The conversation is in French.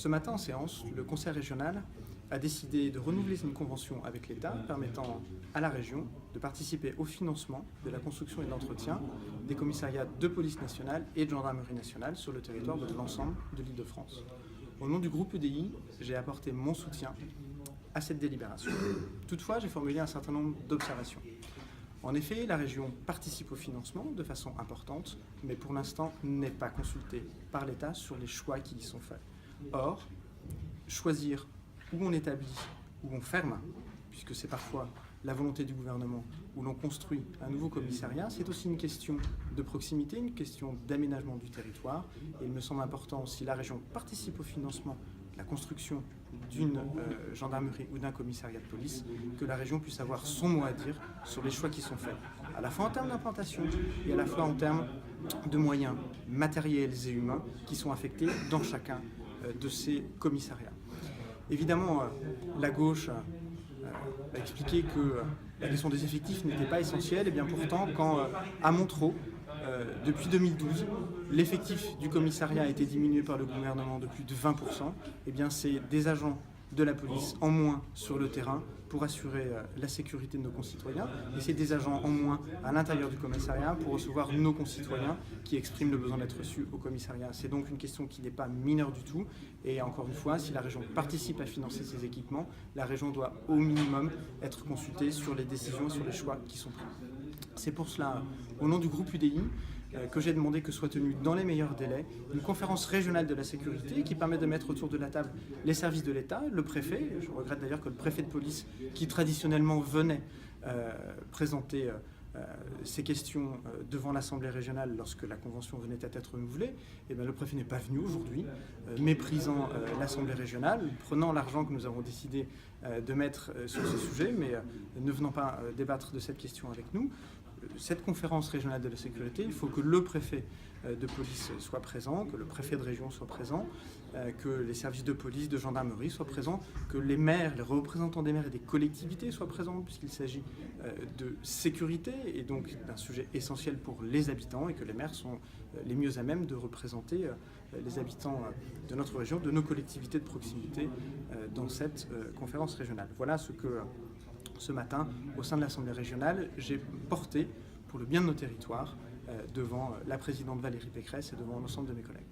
Ce matin en séance, le Conseil régional a décidé de renouveler une convention avec l'État permettant à la région de participer au financement de la construction et de l'entretien des commissariats de police nationale et de gendarmerie nationale sur le territoire de l'ensemble de l'Île-de-France. Au nom du groupe UDI, j'ai apporté mon soutien à cette délibération. Toutefois, j'ai formulé un certain nombre d'observations. En effet, la région participe au financement de façon importante, mais pour l'instant n'est pas consultée par l'État sur les choix qui y sont faits. Or, choisir où on établit, où on ferme, puisque c'est parfois la volonté du gouvernement, où l'on construit un nouveau commissariat, c'est aussi une question de proximité, une question d'aménagement du territoire. Et il me semble important, si la région participe au financement de la construction d'une gendarmerie ou d'un commissariat de police, que la région puisse avoir son mot à dire sur les choix qui sont faits, à la fois en termes d'implantation et à la fois en termes de moyens matériels et humains qui sont affectés dans chacun de ces commissariats. Évidemment, la gauche a expliqué que la question des effectifs n'était pas essentielle, et bien pourtant, quand à Montereau, depuis 2012, l'effectif du commissariat a été diminué par le gouvernement de plus de 20%, et bien c'est des agents de la police en moins sur le terrain pour assurer la sécurité de nos concitoyens, et c'est des agents en moins à l'intérieur du commissariat pour recevoir nos concitoyens qui expriment le besoin d'être reçus au commissariat. C'est donc une question qui n'est pas mineure du tout, et encore une fois, si la région participe à financer ces équipements, la région doit au minimum être consultée sur les décisions et sur les choix qui sont pris. C'est pour cela, au nom du groupe UDI, que j'ai demandé que soit tenue dans les meilleurs délais une conférence régionale de la sécurité qui permet de mettre autour de la table les services de l'État, le préfet. Je regrette d'ailleurs que le préfet de police, qui traditionnellement venait présenter ces questions devant l'Assemblée régionale lorsque la convention venait à être renouvelée, et bien le préfet n'est pas venu aujourd'hui, méprisant l'Assemblée régionale, prenant l'argent que nous avons décidé de mettre sur ce sujet, mais ne venant pas débattre de cette question avec nous. Cette conférence régionale de la sécurité, il faut que le préfet de police soit présent, que le préfet de région soit présent, que les services de police, de gendarmerie soient présents, que les maires, les représentants des maires et des collectivités soient présents, puisqu'il s'agit de sécurité et donc d'un sujet essentiel pour les habitants, et que les maires sont les mieux à même de représenter les habitants de notre région, de nos collectivités de proximité dans cette conférence régionale. Voilà ce que ce matin, au sein de l'Assemblée régionale, j'ai porté pour le bien de nos territoires devant la présidente Valérie Pécresse et devant l'ensemble de mes collègues.